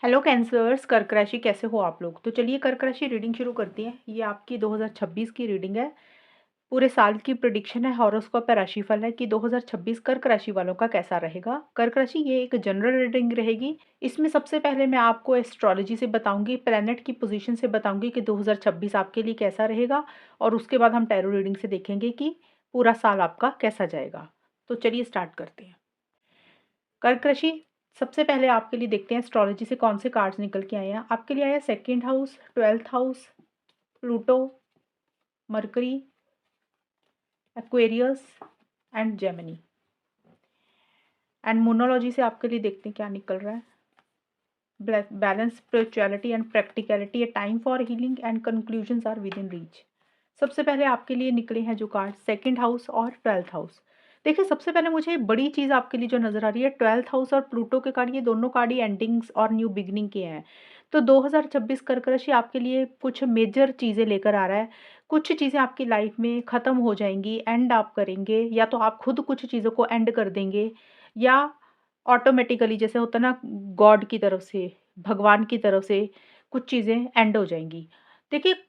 Hello cancers, कर्क राशि कैसे हो आप लोग? तो चलिए कर्क राशि रीडिंग शुरू करते हैं। ये आपकी 2026 की रीडिंग है। पूरे साल की प्रेडिक्शन है, हॉरोस्कोप है, राशिफल है कि 2026 कर्क राशि वालों का कैसा रहेगा। कर्क राशि ये एक जनरल रीडिंग रहेगी। इसमें सबसे पहले मैं आपको एस्ट्रोलॉजी से बताऊंगी, प्लैनेट की पोजीशन से बताऊंगी कि 2026 आपके लिए कैसा रहेगा और उसके बाद हम टैरो रीडिंग से देखेंगे कि पूरा साल आपका कैसा जाएगा। तो चलिए स्टार्ट करते हैं। कर्क राशि, सबसे पहले आपके लिए देखते हैं एस्ट्रोलॉजी से कौन से कार्ड्स निकल के आए हैं। आपके लिए आया second house, 12th house, Pluto, Mercury, Aquarius and Gemini. And मोनोलॉजी से आपके लिए देखते हैं क्या निकल रहा है। Balance, spirituality and practicality, a time for healing and conclusions are within reach. सबसे पहले आपके लिए निकले हैं जो कार्ड, सेकंड हाउस और 12th हाउस। देखिए सबसे पहले मुझे बड़ी चीज़ आपके लिए जो नज़र आ रही है, 12th हाउस और प्लूटो के कार्ड, ये दोनों कार्ड ही एंडिंग्स और न्यू बिगिनिंग के हैं। तो 2026 कर्क राशि आपके लिए कुछ मेजर चीज़ें लेकर आ रहा है। कुछ चीज़ें आपकी लाइफ में ख़त्म हो जाएंगी, एंड आप करेंगे, या तो आप खुद कुछ चीज़ों को एंड कर देंगे, या ऑटोमेटिकली जैसे होता है ना, गॉड की तरफ से, भगवान की तरफ से कुछ चीज़ें एंड हो जाएँगी। देखिए,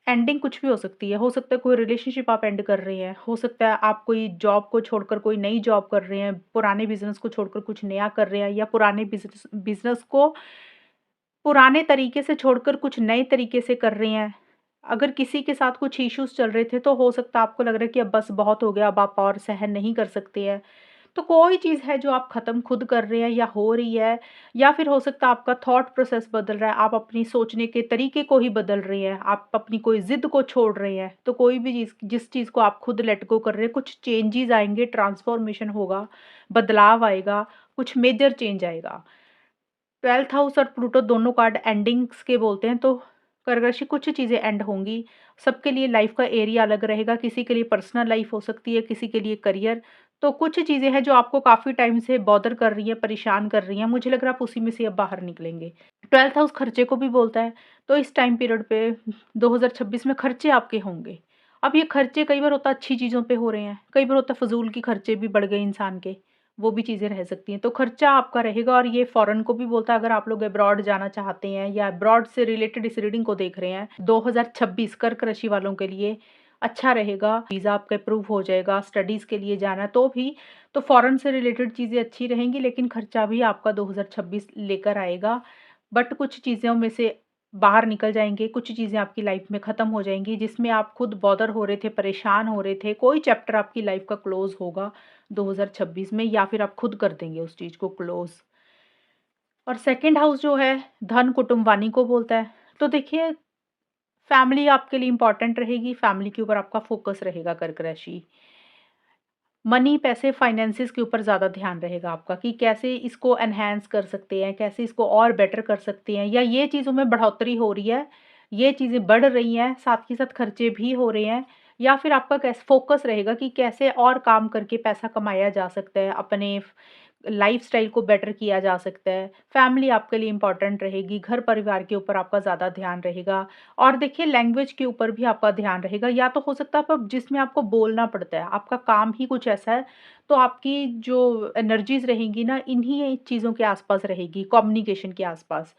एंडिंग कुछ भी हो सकती है। हो सकता है कोई रिलेशनशिप आप एंड कर रहे हैं, हो सकता है आप कोई जॉब को छोड़कर कोई नई जॉब कर रहे हैं, पुराने बिज़नेस को छोड़कर कुछ नया कर रहे हैं, या पुराने बिज़नेस बिज़नेस को पुराने तरीके से छोड़कर कुछ नए तरीके से कर रहे हैं। अगर किसी के साथ कुछ इश्यूज़ चल रहे थे, तो हो सकता है आपको लग रहा है कि अब बस बहुत हो गया, अब आप और सहन नहीं कर सकते हैं। तो कोई चीज़ है जो आप ख़त्म खुद कर रहे हैं या हो रही है, या फिर हो सकता है आपका थॉट प्रोसेस बदल रहा है, आप अपनी सोचने के तरीके को ही बदल रहे हैं, आप अपनी कोई ज़िद को छोड़ रहे हैं। तो कोई भी चीज़, जिस चीज़ को आप खुद लेट गो कर रहे हैं, कुछ चेंजेज़ आएँगे, ट्रांसफ़ॉर्मेशन होगा, बदलाव आएगा, कुछ मेजर चेंज आएगा। 12th हाउस और प्लूटो दोनों कार्ड एंडिंग्स के बोलते हैं, तो कर्क राशि कुछ चीज़ें एंड होंगी। सबके लिए लाइफ का एरिया अलग रहेगा, किसी के लिए पर्सनल लाइफ हो सकती है, किसी के लिए करियर। तो कुछ चीज़ें हैं जो आपको काफ़ी टाइम से बॉदर कर रही हैं, परेशान कर रही हैं, मुझे लग रहा है आप उसी में से अब बाहर निकलेंगे। 12th हाउस खर्चे को भी बोलता है, तो इस टाइम पीरियड पे 2026 में खर्चे आपके होंगे। अब ये खर्चे कई बार होता है अच्छी चीज़ों पे हो रहे हैं, कई बार होता है फ़िज़ूल के खर्चे भी बढ़ गए इंसान के। वो भी चीज़ें रह सकती हैं। तो खर्चा आपका रहेगा, और ये फ़ॉरेन को भी बोलता है, अगर आप लोग अब्रॉड जाना चाहते हैं या अब्रॉड से रिलेटेड इस रीडिंग को देख रहे हैं, 2026 कर्क राशि वालों के लिए अच्छा रहेगा। वीज़ा आपका अप्रूव हो जाएगा, स्टडीज़ के लिए जाना है तो भी, तो फ़ॉरेन से रिलेटेड चीज़ें अच्छी रहेंगी, लेकिन खर्चा भी आपका 2026 लेकर आएगा। बट कुछ चीज़ों में से बाहर निकल जाएँगे, कुछ चीज़ें आपकी लाइफ़ में ख़त्म हो जाएँगी, जिसमें आप खुद बॉदर हो रहे थे, परेशान हो रहे थे। कोई चैप्टर आपकी लाइफ़ का क्लोज़ होगा 2026 में, या फिर आप खुद कर देंगे उस चीज़ को क्लोज़। और सेकंड हाउस जो है, धन, कुटुंब, वाणी को बोलता है। तो देखिए, फैमिली आपके लिए इम्पोर्टेंट रहेगी, फैमिली के ऊपर आपका फ़ोकस रहेगा कर्क राशि। मनी, पैसे, फाइनेंसेस के ऊपर ज़्यादा ध्यान रहेगा आपका कि कैसे इसको एनहांस कर सकते हैं, कैसे इसको और बेटर कर सकते हैं, या ये चीज़ों में बढ़ोतरी हो रही है, ये चीज़ें बढ़ रही हैं, साथ के साथ खर्चे भी हो रहे हैं, या फिर आपका कैसे फ़ोकस रहेगा कि कैसे और काम करके पैसा कमाया जा सकता है, अपने लाइफ़स्टाइल को बेटर किया जा सकता है। फैमिली आपके लिए इम्पोर्टेंट रहेगी, घर-परिवार के ऊपर आपका ज़्यादा ध्यान रहेगा, और देखिए लैंग्वेज के ऊपर भी आपका ध्यान रहेगा, या तो हो सकता है आप जिसमें आपको बोलना पड़ता है, आपका काम ही कुछ ऐसा है, तो आपकी जो एनर्जीज़ रहेंगी ना, इन्हीं चीज़ों के आस-पास रहेगी, कम्युनिकेशन के आस-पास।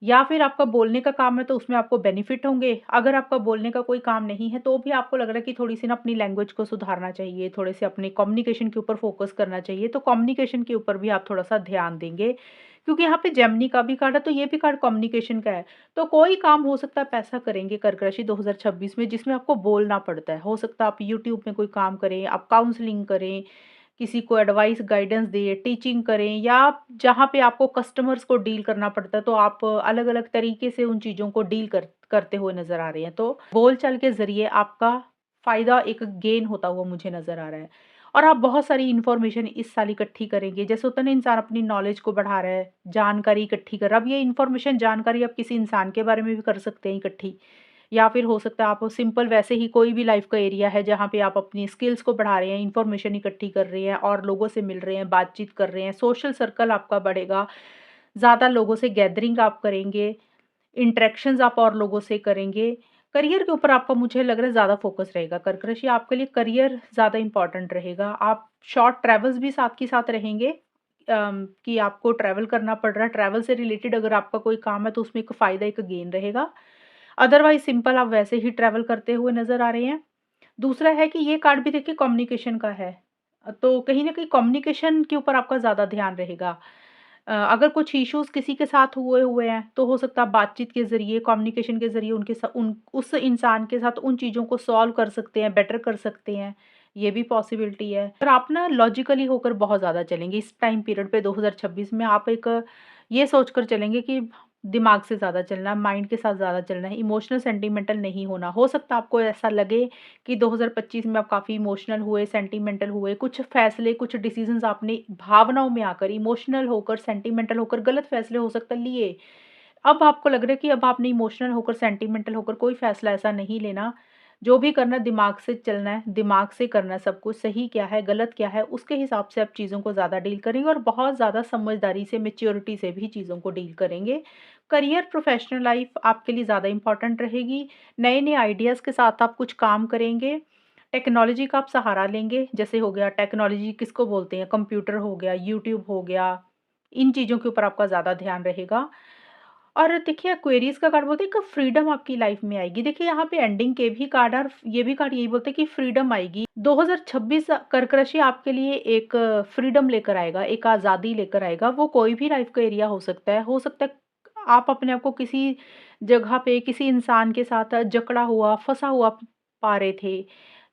या फिर आपका बोलने का काम है तो उसमें आपको बेनिफिट होंगे। अगर आपका बोलने का कोई काम नहीं है, तो भी आपको लग रहा है कि थोड़ी-सी ना अपनी लैंग्वेज को सुधारना चाहिए, थोड़े से अपने कम्युनिकेशन के ऊपर फ़ोकस करना चाहिए, तो कम्युनिकेशन के ऊपर भी आप थोड़ा-सा ध्यान देंगे। क्योंकि यहाँ पे जेमिनी का भी कार्ड है, तो ये भी कार्ड कम्युनिकेशन का है। तो कोई काम हो सकता है आप ऐसा करेंगे कर्क राशि 2026 में, जिसमें आपको बोलना पड़ता है। हो सकता है आप यूट्यूब में कोई काम करें, आप काउंसलिंग करें, किसी को एडवाइस गाइडेंस दें, टीचिंग करें, या जहाँ पे आपको कस्टमर्स को डील करना पड़ता है, तो आप अलग-अलग तरीके से उन चीज़ों को डील करते हुए नज़र आ रहे हैं। तो बोलचाल के ज़रिए आपका फ़ायदा एक गेन होता हुआ मुझे नज़र आ रहा है। और आप बहुत सारी इन्फॉर्मेशन इस साल इकट्ठी करेंगे। जैसे होता है ना, इंसान अपनी नॉलेज को बढ़ा रहा है, जानकारी इकट्ठी कर रहा है। अब ये इन्फॉर्मेशन, जानकारी आप किसी इंसान के बारे में भी कर सकते हैं इकट्ठी। या फिर हो सकता है आप सिंपल वैसे ही कोई भी लाइफ का एरिया है जहाँ पे आप अपनी स्किल्स को बढ़ा रहे हैं, इन्फॉर्मेशन इकट्ठी कर रहे हैं और लोगों से मिल रहे हैं, बातचीत कर रहे हैं, सोशल सर्कल आपका बढ़ेगा, ज़्यादा लोगों से गैदरिंग आप करेंगे, इंटरेक्शंस आप और लोगों से करेंगे। करियर के ऊपर आपका मुझे लग रहा है ज़्यादा फोकस रहेगा कर्क राशि, आपके लिए करियर ज़्यादा इंपॉर्टेंट रहेगा। आप शॉर्ट ट्रैवल्स भी साथ के साथ रहेंगे, कि आपको ट्रैवल करना पड़ रहा है, ट्रैवल से रिलेटेड अगर आपका कोई काम है तो उसमें एक फ़ायदा, एक गेन रहेगा। अदरवाइज़ सिंपल आप वैसे ही ट्रैवल करते हुए नज़र आ रहे हैं। दूसरा है कि ये कार्ड भी देखिए कम्युनिकेशन का है। तो कहीं न कहीं कम्युनिकेशन के ऊपर आपका ज़्यादा ध्यान रहेगा। अगर कुछ इश्यूज़ किसी के साथ हुए हुए हैं, तो हो सकता है बातचीत के ज़रिए, कम्युनिकेशन के ज़रिए उनके सा उन उस इंसान के साथ उन चीज़ों को सॉल्व कर सकते हैं, बेटर कर सकते हैं, ये भी पॉसिबिलिटी है। और आप ना लॉजिकली होकर बहुत ज़्यादा चलेंगे इस टाइम पीरियड पे 2026 में आप एक ये सोचकर चलेंगे कि दिमाग से ज़्यादा चलना है, माइंड के साथ ज़्यादा चलना है, इमोशनल सेंटिमेंटल नहीं होना। हो सकता है आपको ऐसा लगे कि 2025 में आप काफ़ी इमोशनल हुए, सेंटिमेंटल हुए, कुछ फैसले, कुछ डिसीज़न्स आपने भावनाओं में आकर, इमोशनल होकर, सेंटिमेंटल होकर गलत फैसले हो सकता है लिए। अब आपको लग रहा है कि अब आपने इमोशनल होकर, सेंटिमेंटल होकर कोई फैसला ऐसा नहीं लेना। जो भी करना है दिमाग से चलना है, दिमाग से करना है सब कुछ, सही क्या है, गलत क्या है, उसके हिसाब से आप चीज़ों को ज़्यादा डील करेंगे और बहुत ज़्यादा समझदारी से, मैच्योरिटी से भी चीज़ों को डील करेंगे। करियर, प्रोफ़ेशनल लाइफ़ आपके लिए ज़्यादा इम्पोर्टेंट रहेगी। नए-नए आइडियाज़ के साथ आप कुछ काम करेंगे। टेक्नोलॉजी का आप सहारा लेंगे, जैसे हो गया टेक्नोलॉजी किसको बोलते हैं, कंप्यूटर हो गया, यूट्यूब हो गया, इन चीज़ों के ऊपर आपका ज़्यादा ध्यान रहेगा। और देखिए एक्वेरियस का कार्ड बोलते हैं कि फ्रीडम आपकी लाइफ में आएगी। देखिए यहाँ पे एंडिंग के भी कार्ड और ये भी कार्ड यही बोलते हैं कि फ्रीडम आएगी। 2026 कर्क राशि आपके लिए एक फ्रीडम लेकर आएगा, एक आज़ादी लेकर आएगा। वो कोई भी लाइफ का एरिया हो सकता है। हो सकता है आप अपने आप को किसी जगह पे किसी इंसान के साथ जकड़ा हुआ, फँसा हुआ पा रहे थे।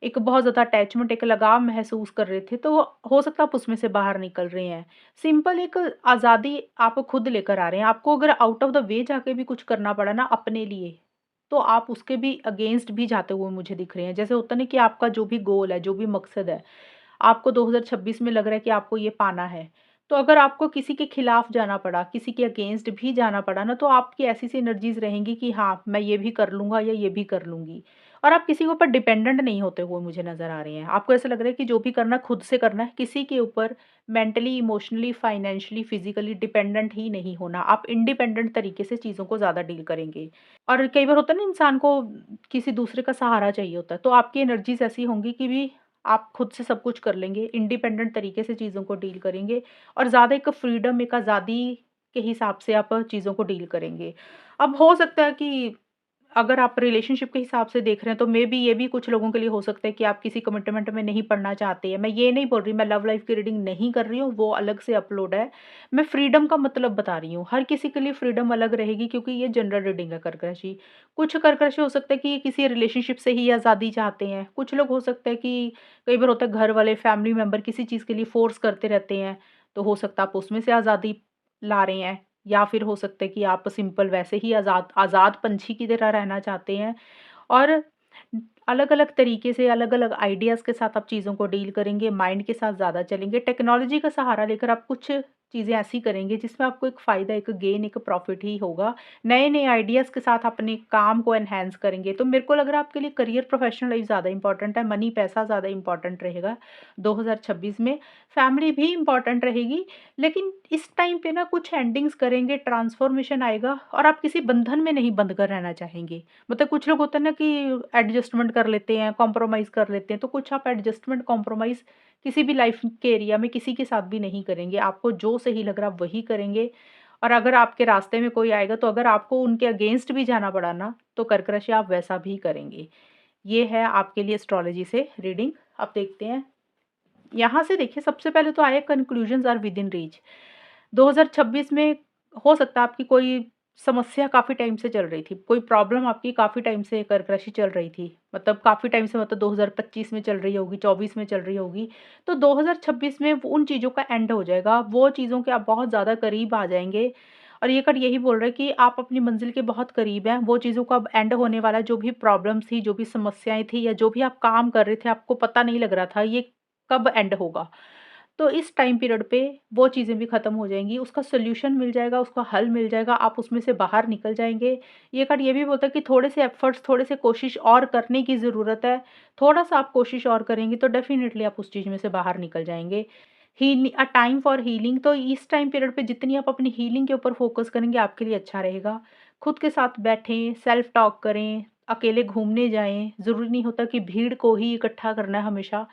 एक बहुत ज़्यादा अटैचमेंट, एक लगाव महसूस कर रहे थे, तो हो सकता है आप उसमें से बाहर निकल रहे हैं। सिंपल एक आज़ादी आप खुद लेकर आ रहे हैं। आपको अगर आउट ऑफ द वे जाके भी कुछ करना पड़ा ना अपने लिए, तो आप उसके भी अगेंस्ट भी जाते हुए मुझे दिख रहे हैं। जैसे होता है ना कि आपका जो भी गोल है, जो भी मकसद है, आपको 2026 में लग रहा है कि आपको ये पाना है। तो अगर आपको किसी के खिलाफ जाना पड़ा, किसी के अगेंस्ट भी जाना पड़ा ना, तो आपकी ऐसी-सी एनर्जीज़ रहेंगी कि हाँ, मैं ये भी कर लूँगा या ये भी कर लूँगी। और आप किसी के ऊपर डिपेंडेंट नहीं होते हुए मुझे नज़र आ रहे हैं। आपको ऐसा लग रहा है कि जो भी करना है खुद से करना है, किसी के ऊपर mentally, emotionally, financially, physically dependent ही नहीं होना। आप इंडिपेंडेंट तरीके से चीज़ों को ज़्यादा डील करेंगे। और कई बार होता है ना इंसान को किसी दूसरे का सहारा चाहिए होता है, तो आपकी एनर्जीज़ ऐसी होंगी कि भी आप खुद से सब कुछ कर लेंगे, इंडिपेंडेंट तरीके से चीज़ों को डील करेंगे और ज़्यादा एक फ्रीडम, एक आज़ादी के हिसाब से आप चीज़ों को डील करेंगे। अब हो सकता है कि अगर आप रिलेशनशिप के हिसाब से देख रहे हैं, तो मेबी ये भी कुछ लोगों के लिए हो सकता है कि आप किसी कमिटमेंट में नहीं पड़ना चाहते हैं। मैं ये नहीं बोल रही, मैं लव लाइफ़ की रीडिंग नहीं कर रही हूँ, वो अलग से अपलोड है। मैं फ्रीडम का मतलब बता रही हूँ। हर किसी के लिए फ्रीडम अलग रहेगी क्योंकि ये जनरल रीडिंग है कर्क राशि। कुछ कर्क राशि हो सकता है कि किसी रिलेशनशिप से ही आज़ादी चाहते हैं। कुछ लोग हो सकता है कि कई बार होता है घर वाले, फैमिली मेंबर किसी चीज़ के लिए फ़ोर्स करते रहते हैं, तो हो सकता है आप उसमें से आज़ादी ला रहे हैं। या फिर हो सकता है कि आप सिंपल वैसे ही आज़ाद आज़ाद पंछी की तरह रहना चाहते हैं और अलग-अलग तरीके से, अलग-अलग आइडियाज़ के साथ आप चीज़ों को डील करेंगे, माइंड के साथ ज़्यादा चलेंगे। टेक्नोलॉजी का सहारा लेकर आप कुछ चीज़ें ऐसी करेंगे जिसमें आपको एक फ़ायदा, एक गेन, एक प्रॉफ़िट ही होगा। नए-नए आइडियाज़ के साथ अपने काम को एनहांस करेंगे। तो मेरे को लग रहा है आपके लिए करियर, प्रोफ़ेशनल लाइफ़ ज़्यादा इम्पोर्टेंट है, मनी, पैसा ज़्यादा इम्पोर्टेंट रहेगा 2026 में। फैमिली भी इम्पोर्टेंट रहेगी, लेकिन इस टाइम पे ना कुछ एंडिंग्स करेंगे, ट्रांसफ़ॉर्मेशन आएगा और आप किसी बंधन में नहीं बंध कर रहना चाहेंगे। मतलब कुछ लोग होता है ना कि एडजस्टमेंट कर लेते हैं, कॉम्प्रोमाइज़ कर लेते हैं, तो कुछ आप एडजस्टमेंट, कॉम्प्रोमाइज़ किसी भी लाइफ़ के एरिया में किसी के साथ भी नहीं करेंगे। आपको जो सही लग रहा है आप वही करेंगे और अगर आपके रास्ते में कोई आएगा तो अगर आपको उनके अगेंस्ट भी जाना पड़ा ना, तो कर्क राशि आप वैसा भी करेंगे। ये है आपके लिए एस्ट्रोलॉजी से रीडिंग। अब देखते हैं, यहाँ से देखिए सबसे पहले तो आया conclusions are within reach. 2026 में हो सकता है आपकी कोई समस्या काफ़ी टाइम से चल रही थी, कोई प्रॉब्लम आपकी काफ़ी टाइम से कर्क राशि चल रही थी। मतलब काफ़ी टाइम से मतलब 2025 में चल रही होगी, 24 में चल रही होगी। तो 2026 में वो उन चीज़ों का एंड हो जाएगा, वो चीज़ों के आप बहुत ज़्यादा करीब आ जाएँगे और ये कार्ड यही बोल रहा है कि आप अपनी मंज़िल के बहुत करीब हैं, वो चीज़ों का अब एंड होने वाला है। जो भी प्रॉब्लम्स थी, जो भी समस्याएँ थी या जो भी आप काम कर रहे थे, आपको पता नहीं लग रहा था ये कब एंड होगा। तो इस टाइम पीरियड पे वो चीज़ें भी ख़त्म हो जाएँगी, उसका सॉल्यूशन मिल जाएगा, उसका हल मिल जाएगा, आप उसमें से बाहर निकल जाएँगे। ये कार्ड ये भी बोलता है कि थोड़े से एफ़र्ट्स, थोड़े से कोशिश और करने की ज़रूरत है। थोड़ा-सा आप कोशिश और करेंगे तो डेफ़िनिटली आप उस चीज़ में से बाहर निकल जाएँगे। अ टाइम फॉर हीलिंग, तो इस टाइम पीरियड पे जितनी आप अपनी हीलिंग के ऊपर फ़ोकस करेंगे आपके लिए अच्छा रहेगा। खुद के साथ बैठें, सेल्फ टॉक करें, अकेले घूमने जाएँ, ज़रूरी नहीं होता कि भीड़ को ही इकट्ठा करना है हमेशा।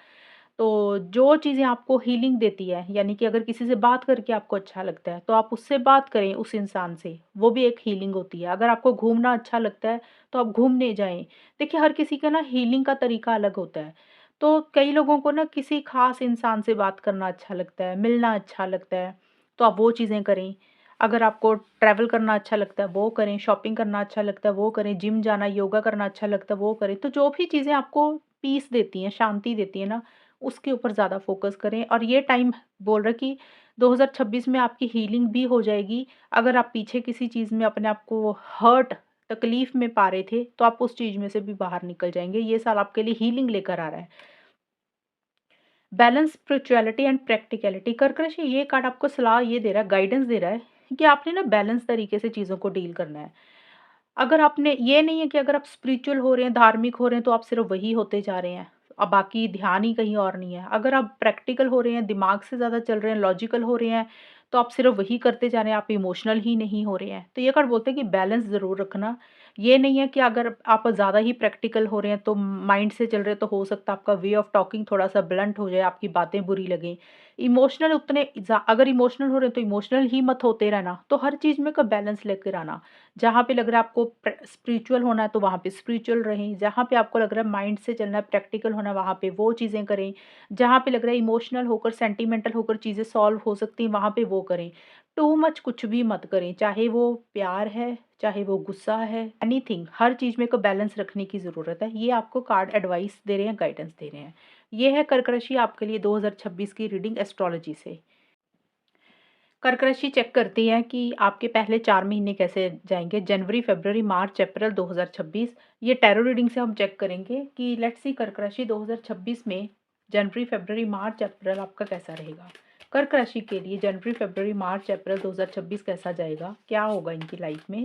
तो जो चीज़ें आपको हीलिंग देती है, यानी कि अगर किसी से बात करके आपको अच्छा लगता है, तो आप उससे बात करें उस इंसान से, वो भी एक हीलिंग होती है। अगर आपको घूमना अच्छा लगता है, तो आप घूमने जाएँ। देखिए, हर किसी का ना हीलिंग का तरीका अलग होता है। तो कई लोगों को ना किसी ख़ास इंसान से बात करना अच्छा लगता है, मिलना अच्छा लगता है, तो आप वो चीज़ें करें। अगर आपको ट्रैवल करना अच्छा लगता है, वो करें, शॉपिंग करना अच्छा लगता है, वो करें, जिम जाना, योगा करना अच्छा लगता है, वो करें। तो जो भी चीज़ें आपको पीस देती हैं, शांति देती हैं ना, उसके ऊपर ज़्यादा फ़ोकस करें और ये टाइम बोल रहा है कि 2026 में आपकी हीलिंग भी हो जाएगी। अगर आप पीछे किसी चीज़ में अपने आप को हर्ट, तकलीफ़ में पा रहे थे, तो आप उस चीज़ में से भी बाहर निकल जाएँगे। ये साल आपके लिए हीलिंग लेकर आ रहा है। Balance, spirituality and practicality. कर्क राशि ये कार्ड आपको सलाह ये दे रहा है, गाइडेंस दे रहा है कि आपने ना बैलेंस तरीके से चीज़ों को डील करना है। अगर आपने ये नहीं है कि अगर आप स्पिरिचुअल हो रहे हैं, धार्मिक हो रहे हैं, तो आप सिर्फ़ वही होते जा रहे हैं। बाकी ध्यान ही कहीं और नहीं है। अगर आप प्रैक्टिकल हो रहे हैं, दिमाग से ज़्यादा चल रहे हैं, लॉजिकल हो रहे हैं, तो आप सिर्फ़ वही करते जा रहे हैं, आप इमोशनल ही नहीं हो रहे हैं। तो ये कार्ड बोलते हैं कि बैलेंस ज़रूर रखना। ये नहीं है कि अगर आप ज़्यादा ही प्रैक्टिकल हो रहे हैं, तो माइंड से चल रहे हैं, तो हो सकता है आपका वे ऑफ टॉकिंग थोड़ा-सा ब्लंट हो जाए, आपकी बातें बुरी लगें। इमोशनल उतने अगर इमोशनल हो रहे हैं, तो इमोशनल ही मत होते रहना। तो हर चीज़ में का बैलेंस लेकर आना। जहाँ पे लग रहा है आपको स्पिरिचुअल होना है तो वहाँ पे स्पिरिचुअल रहें, जहाँ पे आपको लग रहा है माइंड से चलना है, प्रैक्टिकल होना है वहाँ पे वो चीज़ें करें, जहाँ पे लग रहा है इमोशनल होकर, सेंटिमेंटल होकर चीज़ें सॉल्व हो सकती हैं वहाँ पे वो करें। टू मच कुछ भी मत करें, चाहे वो प्यार है, चाहे वो गुस्सा है, एनीथिंग, हर चीज़ में को बैलेंस रखने की ज़रूरत है। ये आपको कार्ड एडवाइस दे रहे हैं, गाइडेंस दे रहे हैं। ये है कर्क राशि आपके लिए 2026 की रीडिंग एस्ट्रोलॉजी से। कर्क राशि चेक करती है कि आपके पहले 4 महीने कैसे जाएँगे, जनवरी, फ़रवरी, मार्च, अप्रैल 2026। ये टैरो रीडिंग से हम चेक करेंगे कि लेट्स सी कर्क राशि 2026 में जनवरी, फ़रवरी, मार्च, अप्रैल आपका कैसा रहेगा। कर्क राशि के लिए जनवरी, फ़रवरी, मार्च, अप्रैल 2026 कैसा जाएगा? क्या होगा इनकी लाइफ़ में?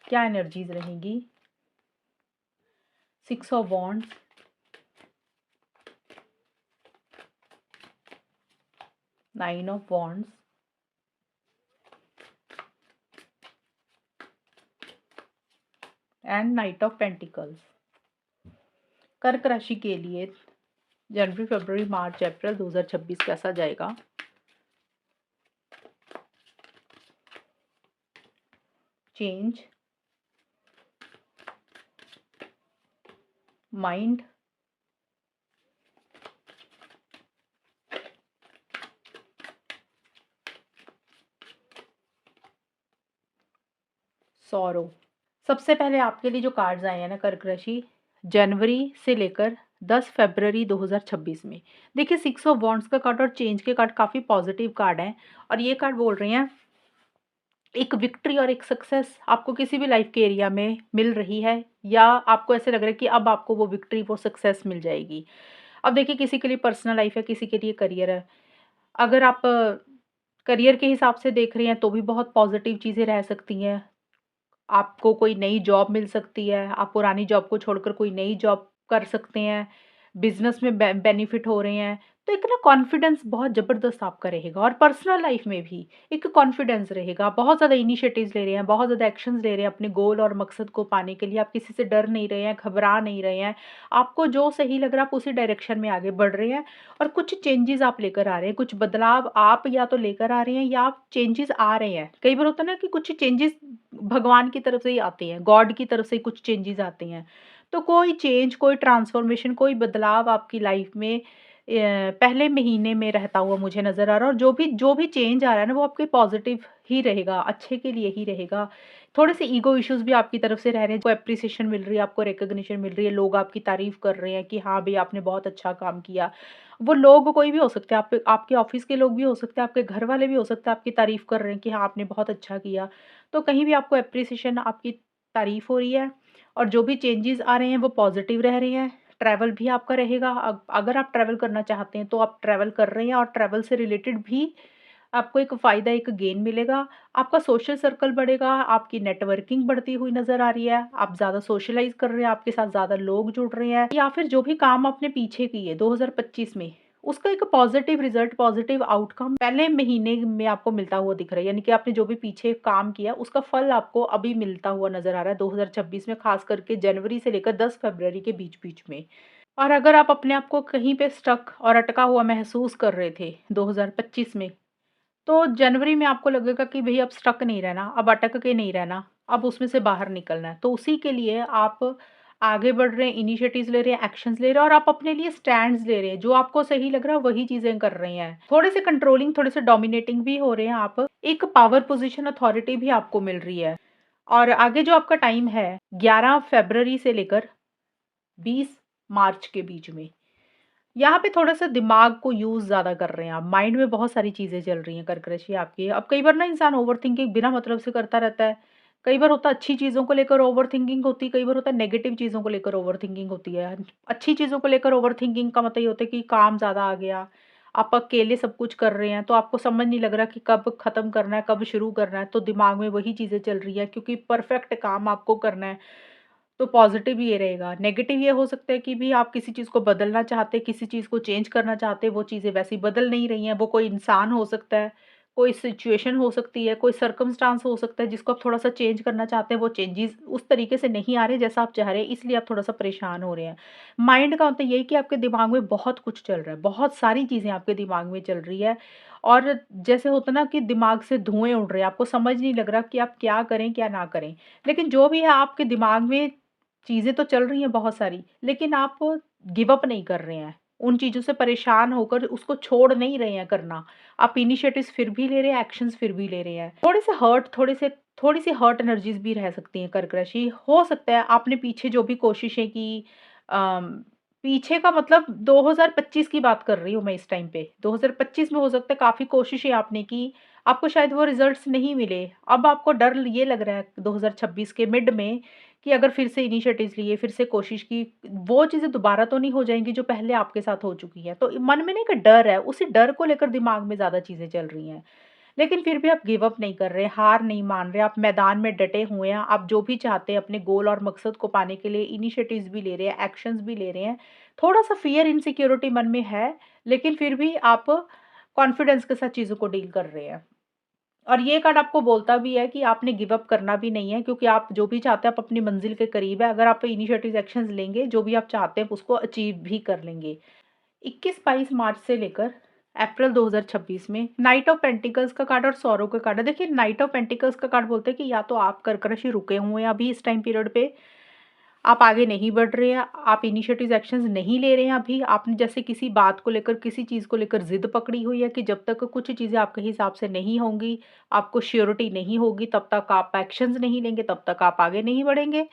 क्या एनर्जीज़ रहेंगी? 6 of wands, 9 of wands and night of pentacles. कर्क राशि के लिए जनवरी, फ़रवरी, मार्च, अप्रैल 2026 कैसा जाएगा? Change, mind, sorrow. सबसे पहले आपके लिए जो कार्ड्स आए हैं ना कर्क राशि, जनवरी से लेकर 10 फरवरी 2026 में। देखिए 6 ऑफ वॉन्ड्स का कार्ड और चेंज के कार्ड काफ़ी पॉजिटिव कार्ड हैं और ये कार्ड बोल रहे हैं एक विक्ट्री और एक सक्सेस आपको किसी भी लाइफ के एरिया में मिल रही है या आपको ऐसे लग रहा है कि अब आपको वो विक्ट्री, वो सक्सेस मिल जाएगी। अब देखिए किसी के लिए पर्सनल लाइफ है, किसी के लिए करियर है। अगर आप करियर के हिसाब से देख रहे हैं तो भी बहुत पॉजिटिव चीज़ें रह सकती हैं। आपको कोई नई जॉब मिल सकती है, आप पुरानी जॉब को छोड़कर कोई नई जॉब कर सकते हैं, बिज़नेस में बेनिफिट हो रहे हैं। तो एक ना कॉन्फिडेंस बहुत ज़बरदस्त आपका रहेगा और पर्सनल लाइफ़ में भी एक कॉन्फिडेंस रहेगा। बहुत ज़्यादा इनिशिएटिव्स ले रहे हैं, बहुत ज़्यादा एक्शंस ले रहे हैं अपने गोल और मकसद को पाने के लिए। आप किसी से डर नहीं रहे हैं, घबरा नहीं रहे हैं। आपको जो सही लग रहा है आप उसी डायरेक्शन में आगे बढ़ रहे हैं और कुछ चेंजेज़ आप लेकर आ रहे हैं, कुछ बदलाव आप या तो लेकर आ रहे हैं या आप चेंजेज़ आ रहे हैं। कई बार होता है ना कि कुछ चेंजेज़ भगवान की तरफ से ही आते हैं, गॉड की तरफ से ही कुछ चेंजेज़ आते हैं। तो कोई चेंज, कोई ट्रांसफ़ॉर्मेशन, कोई बदलाव आपकी लाइफ़ में पहले महीने में रहता हुआ मुझे नज़र आ रहा है और जो भी चेंज आ रहा है ना, वो आपके पॉज़िटिव ही रहेगा, अच्छे के लिए ही रहेगा। थोड़े-से ईगो इश्यूज़ भी आपकी तरफ से रह रहे हैं, जो एप्रिसिएशन मिल रही है, आपको रिकॉग्निशन मिल रही है, लोग आपकी तारीफ़ कर रहे हैं कि हाँ भई, आपने बहुत अच्छा काम किया। वो लोग कोई भी हो सकते हैं, आपके ऑफ़िस के लोग भी हो सकते हैं, आपके घर वाले भी हो सकते हैं, आपकी तारीफ़ कर रहे हैं कि हाँ, आपने बहुत अच्छा किया। तो कहीं भी आपको एप्रिसिएशन, आपकी तारीफ़ हो रही है और जो भी चेंजेज़ आ रहे हैं वो पॉज़िटिव रह रहे हैं। ट्रैवल भी आपका रहेगा, अगर आप ट्रैवल करना चाहते हैं तो आप ट्रैवल कर रहे हैं और ट्रैवल से रिलेटेड भी आपको एक फ़ायदा, एक गेन मिलेगा। आपका सोशल सर्कल बढ़ेगा, आपकी नेटवर्किंग बढ़ती हुई नज़र आ रही है, आप ज़्यादा सोशलाइज़ कर रहे हैं, आपके साथ ज़्यादा लोग जुड़ रहे हैं या फिर जो भी काम आपने पीछे किए 2025 में, उसका एक पॉज़िटिव रिज़ल्ट, पॉज़िटिव आउटकम पहले महीने में आपको मिलता हुआ दिख रहा है। यानी कि आपने जो भी पीछे काम किया, उसका फल आपको अभी मिलता हुआ नज़र आ रहा है 2026 में, ख़ास करके जनवरी से लेकर 10 फरवरी के बीच-बीच में। और अगर आप अपने आप को कहीं पे स्टक और अटका हुआ महसूस कर रहे थे 2025 में, तो जनवरी में आपको लगेगा कि भई अब स्टक नहीं रहना, अब अटक के नहीं रहना, अब उसमें से बाहर निकलना है। तो उसी के लिए आप आगे बढ़ रहे हैं, इनिशिएटिव्स ले रहे हैं, एक्शंस ले रहे हैं और आप अपने लिए स्टैंड्स ले रहे हैं। जो आपको सही लग रहा है वही चीज़ें कर रहे हैं। थोड़े से कंट्रोलिंग, थोड़े से डोमिनेटिंग भी हो रहे हैं आप। एक पावर पोज़ीशन, अथॉरिटी भी आपको मिल रही है। और आगे जो आपका टाइम है 11 फ़रवरी से लेकर 20 मार्च के बीच में, यहाँ पे थोड़ा-सा दिमाग को यूज़ ज़्यादा कर रहे हैं आप, माइंड में बहुत सारी चीज़ें चल रही हैं कर्क राशि आपकी। अब कई बार ना इंसान ओवरथिंकिंग बिना मतलब से करता रहता है। कई बार होता है अच्छी चीज़ों को लेकर ओवरथिंकिंग होती है, कई बार होता है नेगेटिव चीज़ों को लेकर ओवरथिंकिंग होती है। अच्छी चीज़ों को लेकर ओवरथिंकिंग का मतलब ये होता है कि काम ज़्यादा आ गया, आप अकेले सब कुछ कर रहे हैं, तो आपको समझ नहीं लग रहा कि कब खत्म करना है, कब शुरू करना है, तो दिमाग में वही चीज़ें चल रही है क्योंकि परफेक्ट काम आपको करना है। तो पॉज़िटिव ये रहेगा। नेगेटिव ये हो सकता है कि भी आप किसी चीज़ को बदलना चाहते, किसी चीज़ को चेंज करना चाहते, वो चीज़ें वैसी बदल नहीं रही हैं। वो कोई इंसान हो सकता है, कोई सिचुएशन हो सकती है, कोई सर्कमस्टांस हो सकता है जिसको आप थोड़ा-सा चेंज करना चाहते हैं, वो चेंजेज़ उस तरीके से नहीं आ रहे जैसा आप चाह रहे हैं, इसलिए आप थोड़ा-सा परेशान हो रहे हैं। माइंड का मतलब यही कि आपके दिमाग में बहुत कुछ चल रहा है, बहुत सारी चीज़ें आपके दिमाग में चल रही है और जैसे होता है ना कि दिमाग से धुएँ उड़ रहे हैं, आपको समझ नहीं लग रहा कि आप क्या करें, क्या ना करें। लेकिन जो भी है आपके दिमाग में चीज़ें तो चल रही हैं बहुत सारी, लेकिन आप गिव अप नहीं कर रहे हैं। उन चीज़ों से परेशान होकर उसको छोड़ नहीं रहे हैं करना। आप इनिशिएटिव्स फिर भी ले रहे हैं, एक्शंस फिर भी ले रहे हैं। थोड़ी-सी हर्ट एनर्जीज़ भी रह सकती हैं कर्क राशि। हो सकता है आपने पीछे जो भी कोशिशें की अम, पीछे का मतलब 2025 की बात कर रही हूँ मैं इस टाइम पे। 2025 में हो सकता है काफ़ी कोशिशें आपने की, आपको शायद वो रिज़ल्ट्स नहीं मिले। अब आपको डर ये लग रहा है 2026 के मिड में कि अगर फिर से इनिशिएटिव्स लिए, फिर से कोशिश की, वो चीज़ें दोबारा तो नहीं हो जाएँगी जो पहले आपके साथ हो चुकी हैं। तो मन में ना एक डर है, उसी डर को लेकर दिमाग में ज़्यादा चीज़ें चल रही हैं। लेकिन फिर भी आप गिव अप नहीं कर रहे, हार नहीं मान रहे, आप मैदान में डटे हुए हैं, आप जो भी चाहते हैं अपने गोल और मकसद को पाने के लिए इनिशिएटिव्स भी ले रहे हैं, एक्शंस भी ले रहे हैं। थोड़ा-सा फ़ियर, इनसिक्योरिटी मन में है, लेकिन फिर भी आप कॉन्फिडेंस के साथ चीज़ों को डील कर रहे हैं। और ये कार्ड आपको बोलता भी है कि आपने गिव अप करना भी नहीं है क्योंकि आप जो भी चाहते हैं आप अपनी मंजिल के करीब है। अगर आप इनिशिएटिव एक्शंस लेंगे, जो भी आप चाहते हैं उसको अचीव भी कर लेंगे। 21-22 मार्च से लेकर अप्रैल 2026 में नाइट ऑफ पेंटिकल्स का कार्ड और सौरव का कार्ड है। देखिए नाइट ऑफ पेंटिकल्स का कार्ड बोलते हैं कि या तो आप कर्क राशि रुके हुए हैं अभी इस टाइम पीरियड पे, आप आगे नहीं बढ़ रहे हैं, आप इनिशिएटिव एक्शंस नहीं ले रहे हैं अभी, आपने जैसे किसी बात को लेकर, किसी चीज़ को लेकर ज़िद पकड़ी हुई है कि जब तक कुछ चीज़ें आपके हिसाब से नहीं होंगी, आपको श्योरिटी नहीं होगी, तब तक आप एक्शंस नहीं लेंगे, तब तक आप आगे नहीं बढ़ेंगे।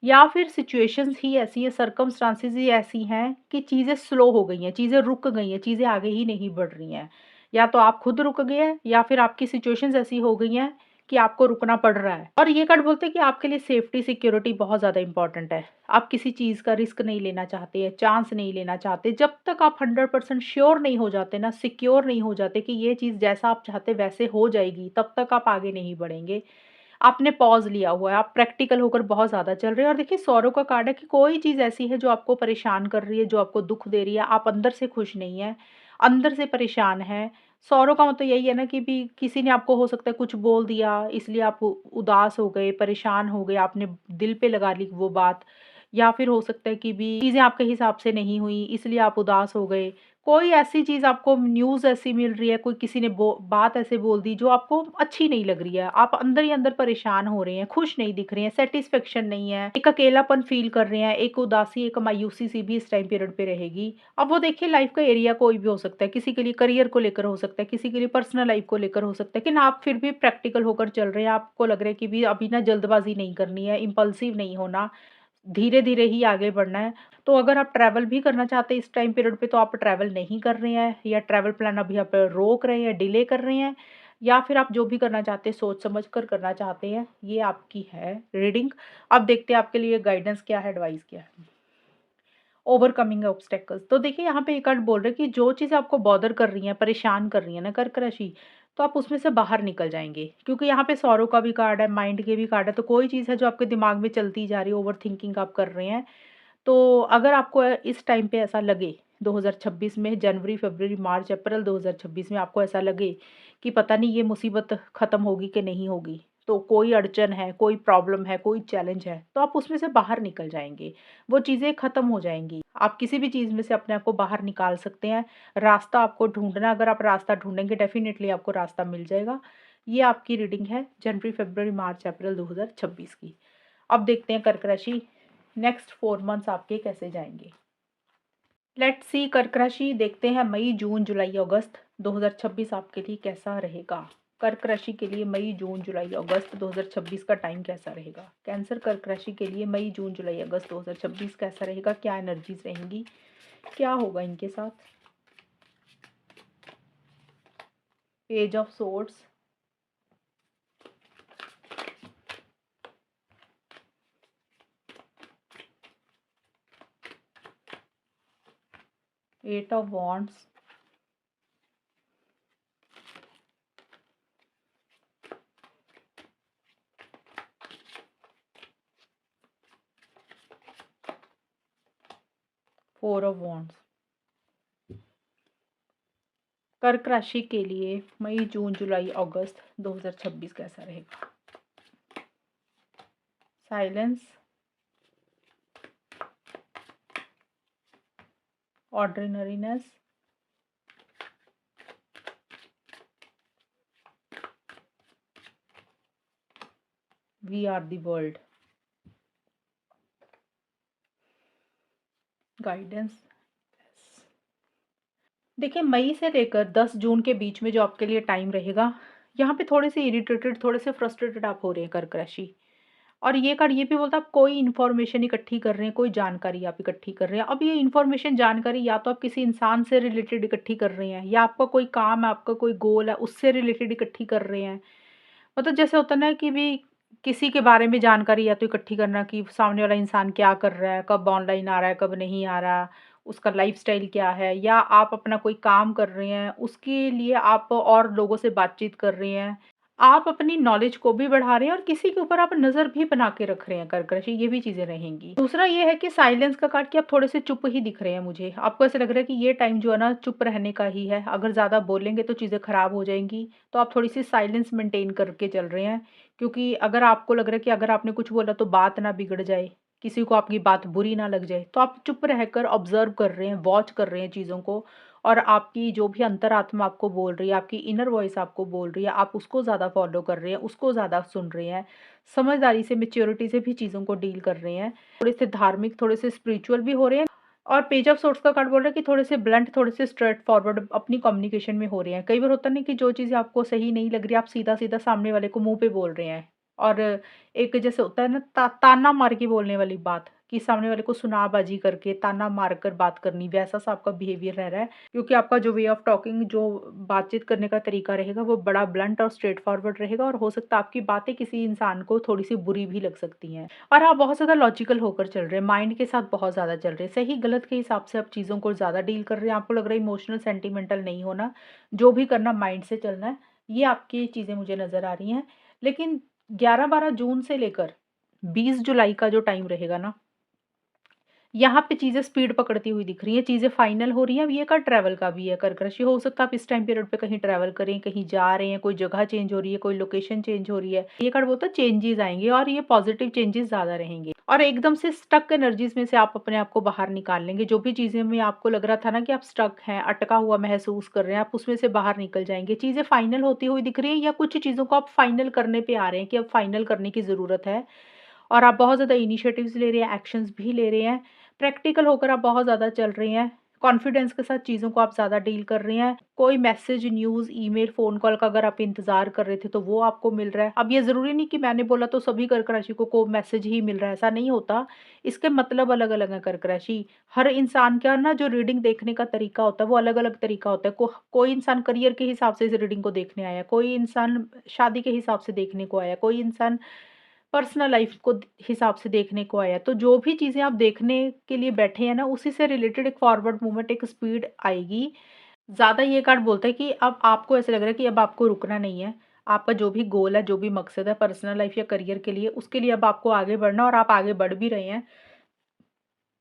या फिर सिचुएशंस ही ऐसी है, सर्कमस्टांसेस ही ऐसी हैं कि चीज़ें स्लो हो गई हैं, चीज़ें रुक गई हैं, चीज़ें आगे ही नहीं बढ़ रही हैं। या तो आप खुद रुक गए हैं या फिर आपकी सिचुएशंस ऐसी हो गई हैं कि आपको रुकना पड़ रहा है। और ये कार्ड बोलते हैं कि आपके लिए सेफ्टी, सिक्योरिटी बहुत ज़्यादा इम्पोर्टेंट है। आप किसी चीज़ का रिस्क नहीं लेना चाहते हैं, चांस नहीं लेना चाहते। जब तक आप 100% श्योर नहीं हो जाते ना, सिक्योर नहीं हो जाते कि ये चीज़ जैसा आप चाहते वैसे हो जाएगी, तब तक आप आगे नहीं बढ़ेंगे। आपने पॉज़ लिया हुआ है, आप प्रैक्टिकल होकर बहुत ज़्यादा चल रहे हैं और देखिए सौरों का कार्ड है कि कोई चीज़ ऐसी है जो आपको परेशान कर रही है, जो आपको दुःख दे रही है, आप अंदर से खुश नहीं हैं, अंदर से परेशान हैं। सौरों का मतलब यही है ना कि भी किसी ने आपको हो सकता है कुछ बोल दिया, इसलिए आप उदास हो गए, परेशान हो गए, आपने दिल पे लगा ली वो बात। या फिर हो सकता है कि भी चीज़ें आपके हिसाब से नहीं हुई, इसलिए आप उदास हो गए। कोई ऐसी चीज़ आपको न्यूज़ ऐसी मिल रही है, कोई किसी ने बो बात ऐसे बोल दी जो आपको अच्छी नहीं लग रही है। आप अंदर ही अंदर परेशान हो रहे हैं, खुश नहीं दिख रहे हैं, सैटिस्फैक्शन नहीं है, एक अकेलापन फ़ील कर रहे हैं, एक उदासी, एक मायूसी सी भी इस टाइम पीरियड पे रहेगी। अब वो देखिए लाइफ़ का एरिया कोई भी हो सकता है, किसी के लिए करियर को लेकर हो सकता है, किसी के लिए पर्सनल लाइफ़ को लेकर हो सकता है, लेकिन आप फिर भी प्रैक्टिकल होकर चल रहे हैं। आपको लग रहा है कि भी अभी ना जल्दबाज़ी नहीं करनी है, इम्पल्सिव नहीं होना, धीरे-धीरे ही आगे बढ़ना है। तो अगर आप ट्रैवल भी करना चाहते हैं इस टाइम पीरियड पे तो आप ट्रैवल नहीं कर रहे हैं या ट्रैवल प्लान अभी आप रोक रहे हैं, डिले कर रहे हैं या फिर आप जो भी करना चाहते हैं सोच समझ कर करना चाहते हैं, ये आपकी है रीडिंग। अब देखते हैं आपके लिए गाइडेंस क्या है, एडवाइस क्या है। ओवरकमिंग ऑब्स्टेकल्स तो देखिए यहाँ पे एक कार्ड बोल रहे हैं कि जो चीज़ें आपको बॉदर कर रही हैं, परेशान कर रही हैं ना कर्क राशि, तो आप उसमें से बाहर निकल जाएँगे। क्योंकि यहाँ पे सॉरो का भी कार्ड है, माइंड के भी कार्ड है, तो कोई चीज़ है जो आपके दिमाग में चलती जा रही है, ओवरथिंकिंग आप कर रहे हैं। तो अगर आपको इस टाइम पे ऐसा लगे 2026 में जनवरी, फरवरी, मार्च, अप्रैल 2026 में आपको ऐसा लगे कि पता नहीं ये मुसीबत ख़त्म होगी कि नहीं होगी, तो कोई अड़चन है, कोई प्रॉब्लम है, कोई चैलेंज है, तो आप उसमें से बाहर निकल जाएँगे। वो चीज़ें ख़त्म हो जाएँगी। आप किसी भी चीज़ में से अपने आप को बाहर निकाल सकते हैं। रास्ता आपको ढूँढना, अगर आप रास्ता ढूँढेंगे डेफ़िनिटली आपको रास्ता मिल जाएगा। ये आपकी रीडिंग है जनवरी, फ़रवरी, मार्च, अप्रैल 2026 की। अब देखते हैं कर्क राशि नेक्स्ट 4 मंथ्स आपके कैसे जाएँगे। लेट्स सी कर्क राशि देखते हैं मई, जून, जुलाई, अगस्त 2026 आपके लिए कैसा रहेगा। कर्क राशि के लिए मई, जून, जुलाई, अगस्त 2026 का टाइम कैसा रहेगा। कैंसर कर्क राशि के लिए मई, जून, जुलाई, अगस्त 2026 कैसा रहेगा, क्या एनर्जीज रहेंगी, क्या होगा इनके साथ। Page of swords, eight of wands, four of wands. कर्क राशि के लिए मई, जून, जुलाई, अगस्त 2026 कैसा रहेगा। Silence, ordinariness, we are the world, guidance. देखिए मई से लेकर 10 जून के बीच में जो आपके लिए टाइम रहेगा, यहाँ पे थोड़े से इरिटेटेड, थोड़े से फ्रस्ट्रेटेड आप हो रहे हैं कर्क राशि। और ये कार्ड ये भी बोलता है आप कोई इन्फॉर्मेशन इकट्ठी कर रहे हैं, कोई जानकारी आप इकट्ठी कर रहे हैं। अब ये इन्फॉर्मेशन जानकारी या तो आप किसी इंसान से रिलेटेड इकट्ठी कर रहे हैं, या आपका कोई काम है, आपका कोई गोल है, उससे रिलेटेड इकट्ठी कर रहे हैं। मतलब जैसे होता है ना कि भी किसी के बारे में जानकारी या तो इकट्ठी करना कि सामने वाला इंसान क्या कर रहा है, कब ऑनलाइन आ रहा है, कब नहीं आ रहा, उसका लाइफ़स्टाइल क्या है, या आप अपना कोई काम कर रहे हैं, उसके लिए आप और लोगों से बातचीत कर रहे हैं। आप अपनी नॉलेज को भी बढ़ा रहे हैं और किसी के ऊपर आप नज़र भी बना के रख रहे हैं कर्क राशि, ये भी चीज़ें रहेंगी। दूसरा ये है कि साइलेंस का कार्ड कि आप थोड़े से चुप ही दिख रहे हैं मुझे। आपको ऐसा लग रहा है कि ये टाइम जो है ना चुप रहने का ही है। अगर ज़्यादा बोलेंगे तो चीज़ें खराब हो जाएँगी, तो आप थोड़ी-सी साइलेंस मेंटेन करके चल रहे हैं। क्योंकि अगर आपको लग रहा है कि अगर आपने कुछ बोला तो बात ना बिगड़ जाए, किसी को आपकी बात बुरी ना लग जाए, तो आप चुप रहकर ऑब्ज़र्व कर रहे हैं, वॉच कर रहे हैं चीज़ों को। और आपकी जो भी अंतरात्मा आपको बोल रही है, आपकी इनर वॉइस आपको बोल रही है, आप उसको ज़्यादा फ़ॉलो कर रहे हैं, उसको ज़्यादा सुन रहे हैं। समझदारी से, मैच्योरिटी से भी चीज़ों को डील कर रहे हैं। थोड़े से धार्मिक, थोड़े से स्पिरिचुअल भी हो रहे हैं। और पेज ऑफ सोर्ड्स का कार्ड बोल रहा है कि थोड़े से ब्लंट, थोड़े से स्ट्रेट फॉरवर्ड अपनी कम्युनिकेशन में हो रहे हैं। कई बार होता नहीं कि जो चीज़ें आपको सही नहीं लग रही, आप सीधा-सीधा सामने वाले को मुँह पे बोल रहे हैं। और एक जैसे होता है ना ताना मार के बोलने वाली बात, कि सामने वाले को सुनाबाजी करके, ताना मारकर बात करनी, वैसा सा आपका बिहेवियर रह रहा है। क्योंकि आपका जो वे ऑफ टॉकिंग, जो बातचीत करने का तरीका रहेगा, वो बड़ा ब्लंट और स्ट्रेट फॉरवर्ड रहेगा, और हो सकता है आपकी बातें किसी इंसान को थोड़ी-सी बुरी भी लग सकती हैं। और आप बहुत ज़्यादा लॉजिकल होकर चल रहे हैं, माइंड के साथ बहुत ज़्यादा चल रहे हैं। सही-गलत के हिसाब से आप चीज़ों को ज़्यादा डील कर रहे हैं। आपको लग रहा है इमोशनल, सेंटिमेंटल नहीं होना, जो भी करना माइंड से चलना है। ये आपकी चीज़ें मुझे नज़र आ रही हैं। लेकिन 11-12 जून से लेकर 20 जुलाई का जो टाइम रहेगा ना, यहाँ पे चीज़ें स्पीड पकड़ती हुई दिख रही हैं, चीज़ें फाइनल हो रही हैं। अब ये कार्ड ट्रैवल का भी है कर्क राशि, हो सकता है आप इस टाइम पीरियड पे कहीं ट्रैवल करें, कहीं जा रहे हैं, कोई जगह चेंज हो रही है, कोई लोकेशन चेंज हो रही है। ये कार्ड बोलता है चेंजेज़ आएँगे, और ये पॉजिटिव चेंजेज़ ज़्यादा रहेंगे। और एकदम से स्टक एनर्जीज़ में से आप अपने आप को बाहर निकाल लेंगे। जो भी चीज़ें में आपको लग रहा था ना कि आप स्टक हैं, अटका हुआ महसूस कर रहे हैं, आप उसमें से बाहर निकल जाएँगे। चीज़ें फाइनल होती हुई दिख रही हैं, या कुछ चीज़ों को आप फाइनल करने पे आ रहे हैं कि अब फाइनल करने की ज़रूरत है। और आप बहुत ज़्यादा इनिशिएटिव्स ले रहे हैं, एक्शंस भी ले रहे हैं। प्रैक्टिकल होकर आप बहुत ज़्यादा चल रहे हैं। कॉन्फिडेंस के साथ चीज़ों को आप ज़्यादा डील कर रहे हैं। कोई message, news, email, phone call का अगर आप इंतज़ार कर रहे थे तो वो आपको मिल रहा है। अब ये ज़रूरी नहीं कि मैंने बोला तो सभी कर्क राशि को मैसेज ही मिल रहा है, ऐसा नहीं होता। इसके मतलब अलग-अलग हैं कर्क राशि। हर इंसान का ना जो रीडिंग देखने का तरीका होता है वो अलग-अलग तरीका होता है। कोई इंसान करियर के हिसाब से इस रीडिंग को देखने आया है, कोई इंसान शादी के हिसाब से देखने को आया है, कोई इंसान पर्सनल लाइफ को हिसाब से देखने को आया है। तो जो भी चीज़ें आप देखने के लिए बैठे हैं ना, उसी से रिलेटेड एक फॉरवर्ड मूवमेंट, एक स्पीड आएगी। ज़्यादा ये कार्ड बोलता है कि अब आपको ऐसा लग रहा है कि अब आपको रुकना नहीं है। आपका जो भी गोल है, जो भी मकसद है पर्सनल लाइफ या करियर के लिए, उसके लिए अब आपको आगे बढ़ना, और आप आगे बढ़ भी रहे हैं।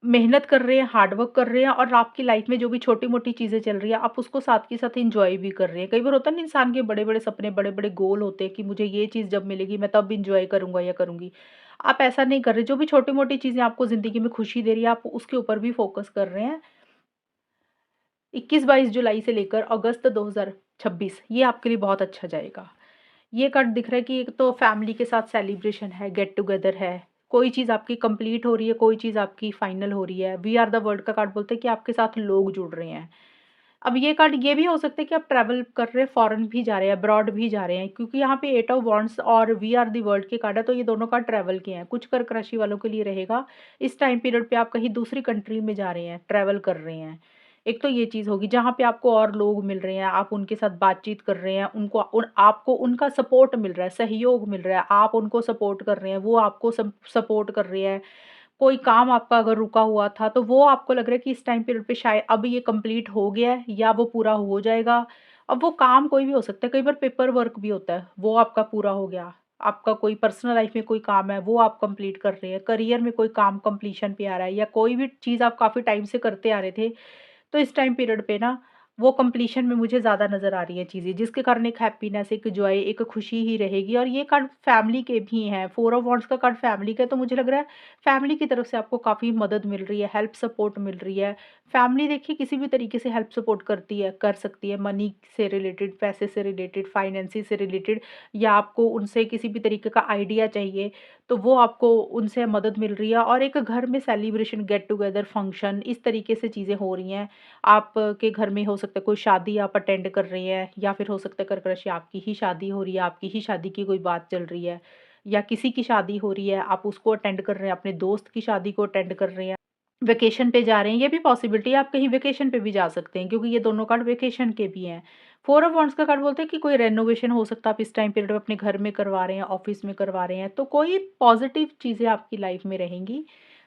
मेहनत कर रहे हैं, हार्ड वर्क कर रहे हैं और आपकी लाइफ में जो भी छोटी-मोटी चीज़ें चल रही है, आप उसको साथ के साथ एन्जॉय भी कर रहे हैं। कई बार होता है ना इंसान के बड़े-बड़े सपने, बड़े-बड़े गोल होते हैं कि मुझे ये चीज़ जब मिलेगी मैं तब एन्जॉय करूँगा या करूँगी। आप ऐसा नहीं कर रहे, जो भी छोटी-मोटी चीज़ें आपको ज़िंदगी में खुशी दे रही है, आप उसके ऊपर भी फ़ोकस कर रहे हैं। 21-22 जुलाई से लेकर अगस्त 2026 ये आपके लिए बहुत अच्छा जाएगा। ये कार्ड दिख रहा है कि एक तो फैमिली के साथ सेलिब्रेशन है, गेट टुगेदर है, कोई चीज़ आपकी कंप्लीट हो रही है, कोई चीज़ आपकी फाइनल हो रही है। वी आर द वर्ल्ड का कार्ड बोलते हैं कि आपके साथ लोग जुड़ रहे हैं। अब ये कार्ड ये भी हो सकता है कि आप ट्रैवल कर रहे हैं, फॉरेन भी जा रहे हैं, अब्रॉड भी जा रहे हैं, क्योंकि यहाँ पे 8 ऑफ वांड्स और वी आर द वर्ल्ड के कार्ड है, तो ये दोनों कार्ड ट्रैवल के हैं। कुछ कर्क राशि वालों के लिए रहेगा, इस टाइम पीरियड पे आप कहीं दूसरी कंट्री में जा रहे हैं, ट्रैवल कर रहे हैं। एक तो ये चीज़ होगी जहाँ पे आपको और लोग मिल रहे हैं, आप उनके साथ बातचीत कर रहे हैं, आपको उनका सपोर्ट मिल रहा है, सहयोग मिल रहा है, आप उनको सपोर्ट कर रहे हैं, वो आपको सपोर्ट कर रहे हैं। कोई काम आपका अगर रुका हुआ था, तो वो आपको लग रहा है कि इस टाइम पीरियड पे शायद अब ये कंप्लीट हो गया है या वो पूरा हो जाएगा। अब वो काम कोई भी हो सकता है, कई बार पेपर वर्क भी होता है, वो आपका पूरा हो गया। आपका कोई पर्सनल लाइफ में कोई काम है, वो आप कंप्लीट कर रहे हैं। करियर में कोई काम कंप्लीशन पे आ रहा है या कोई भी चीज़ आप काफ़ी टाइम से करते आ रहे थे, तो इस टाइम पीरियड पे ना वो कंप्लीशन में मुझे ज़्यादा नज़र आ रही है चीज़ें, जिसके कारण एक हैप्पीनेस, एक जॉय, एक खुशी ही रहेगी और ये कार्ड फैमिली के भी हैं। 4 ऑफ वांड्स का कार्ड फैमिली का है, तो मुझे लग रहा है फैमिली की तरफ से आपको काफ़ी मदद मिल रही है, हेल्प सपोर्ट मिल रही है। फैमिली देखिए किसी भी तरीके से हेल्प सपोर्ट करती है, कर सकती है, मनी से रिलेटेड, पैसे से रिलेटेड, फाइनेंसेस से रिलेटेड या आपको उनसे किसी भी तरीके का आइडिया चाहिए, तो वो आपको उनसे मदद मिल रही है और एक घर में सेलिब्रेशन, गेट टुगेदर, फंक्शन इस तरीके से चीज़ें हो रही हैं। आपके घर में हो सकता है कोई शादी आप अटेंड कर रहे हैं या फिर हो सकता है कर्क राशि आपकी ही शादी हो रही है, आपकी ही शादी की कोई बात चल रही है या किसी की शादी हो रही है, आप उसको अटेंड कर रहे हैं, अपने दोस्त की शादी को अटेंड कर रहे हैं, वेकेशन पे जा रहे हैं, ये भी पॉसिबिलिटी है आप कहीं वेकेशन पे भी जा सकते हैं क्योंकि ये दोनों कार्ड वेकेशन के भी हैं। 4 ऑफ वांड्स का कार्ड बोलते हैं कि कोई रेनोवेशन हो सकता है, आप इस टाइम पीरियड में अपने घर में करवा रहे हैं, ऑफिस में करवा रहे हैं, तो कोई पॉजिटिव चीज़ें आपकी लाइफ में रहेंगी,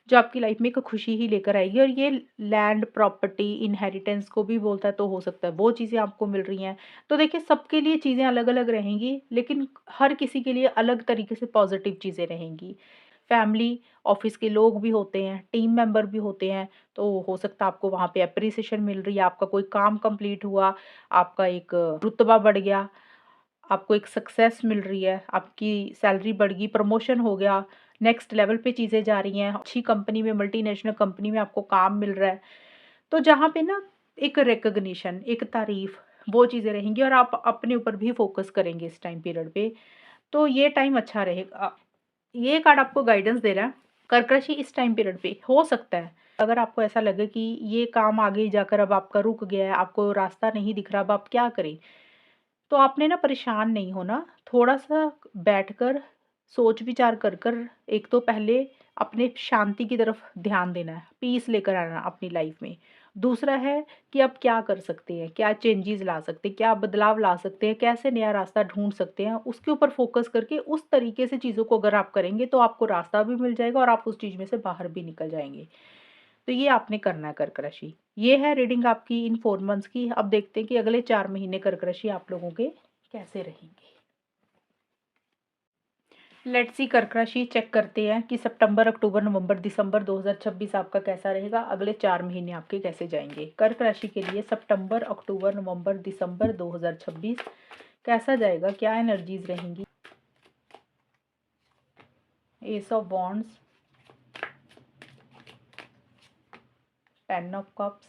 जो आपकी लाइफ में एक खुशी ही लेकर आएगी और ये लैंड, प्रॉपर्टी, इनहेरिटेंस को भी बोलता है तो हो सकता है वो चीज़ें आपको मिल रही हैं। तो देखिए सबके लिए चीज़ें अलग-अलग रहेंगी, लेकिन हर किसी के लिए अलग तरीके से पॉजिटिव चीज़ें रहेंगी। फैमिली, ऑफ़िस के लोग भी होते हैं, टीम मेंबर भी होते हैं, तो हो सकता है आपको वहाँ पे एप्रिसिएशन मिल रही है, आपका कोई काम कंप्लीट हुआ, आपका एक रुतबा बढ़ गया, आपको एक सक्सेस मिल रही है, आपकी सैलरी बढ़ गई, प्रमोशन हो गया, नेक्स्ट लेवल पे चीज़ें जा रही हैं, अच्छी कंपनी में, मल्टीनेशनल कंपनी में आपको काम मिल रहा है। तो जहाँ पे ना एक रिकॉग्निशन, एक तारीफ़, वो चीज़ें रहेंगी और आप अपने ऊपर भी फ़ोकस करेंगे इस टाइम पीरियड पे, तो ये टाइम अच्छा रहेगा। ये कार्ड आपको गाइडेंस दे रहा है, कर्क राशि इस टाइम पीरियड पे हो सकता है, अगर आपको ऐसा लगे कि ये काम आगे जाकर अब आपका रुक गया है, आपको रास्ता नहीं दिख रहा, अब आप क्या करें? तो आपने ना परेशान नहीं होना, थोड़ा-सा बैठकर सोच-विचार कर एक तो पहले अपने शांति की तरफ ध्यान देना है, पीस लेकर आना अपनी लाइफ में। दूसरा है कि आप क्या कर सकते हैं, क्या चेंजेज़ ला सकते हैं, क्या बदलाव ला सकते हैं, कैसे नया रास्ता ढूँढ सकते हैं, उसके ऊपर फ़ोकस करके उस तरीके से चीज़ों को अगर आप करेंगे तो आपको रास्ता भी मिल जाएगा और आप उस चीज़ में से बाहर भी निकल जाएँगे। तो ये आपने करना है कर्क राशि। ये है रीडिंग आपकी इन 4 मंथ्स की। अब देखते हैं कि अगले 4 महीने कर्क राशि आप लोगों के कैसे रहेंगे। लेट्स सी कर्क राशि चेक करते हैं कि सितंबर, अक्टूबर, नवंबर, दिसंबर 2026 आपका कैसा रहेगा, अगले 4 महीने आपके कैसे जाएँगे। कर्क राशि के लिए सितंबर, अक्टूबर, नवंबर, दिसंबर 2026 कैसा जाएगा, क्या एनर्जीज़ रहेंगी? S of wands, 10 of cups,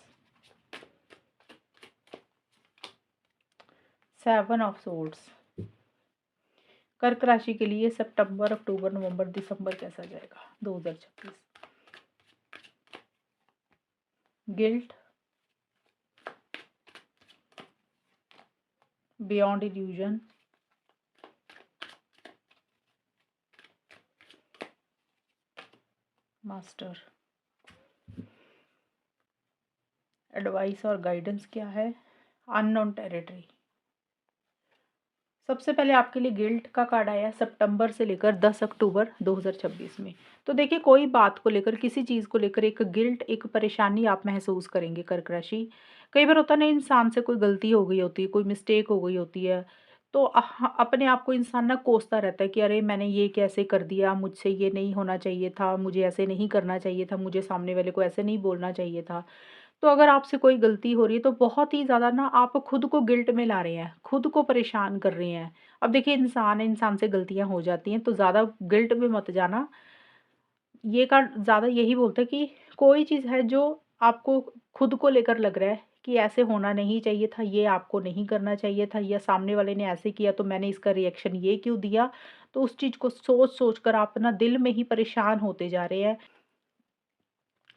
7 of swords. कर्क राशि के लिए सितंबर, अक्टूबर, नवंबर, दिसंबर कैसा जाएगा 2026? Guilt, beyond illusion, master. Advice और गाइडेंस क्या है? Unknown territory. सबसे पहले आपके लिए गिल्ट का कार्ड आया सितंबर से लेकर 10 अक्टूबर 2026 में। तो देखिए कोई बात को लेकर, किसी चीज़ को लेकर एक गिल्ट, एक परेशानी आप महसूस करेंगे कर्क राशि। कई बार होता है ना इंसान से कोई गलती हो गई होती है, कोई मिस्टेक हो गई होती है, तो अपने आप को इंसान ना कोसता रहता है कि अरे मैंने ये कैसे कर दिया, मुझसे ये नहीं होना चाहिए था, मुझे ऐसे नहीं करना चाहिए था, मुझे सामने वाले को ऐसे नहीं बोलना चाहिए था। तो अगर आपसे कोई गलती हो रही है तो बहुत ही ज़्यादा ना आप खुद को गिल्ट में ला रहे हैं, खुद को परेशान कर रहे हैं। अब देखिए इंसान है, इंसान से गलतियाँ हो जाती हैं, तो ज़्यादा गिल्ट में मत जाना। ये कार्ड ज़्यादा यही बोलता है कि कोई चीज़ है जो आपको खुद को लेकर लग रहा है कि ऐसे होना नहीं चाहिए था, ये आपको नहीं करना चाहिए था, या सामने वाले ने ऐसे किया तो मैंने इसका रिएक्शन ये क्यों दिया? तो उस चीज़ को सोच-सोच कर आप ना दिल में ही परेशान होते जा रहे हैं।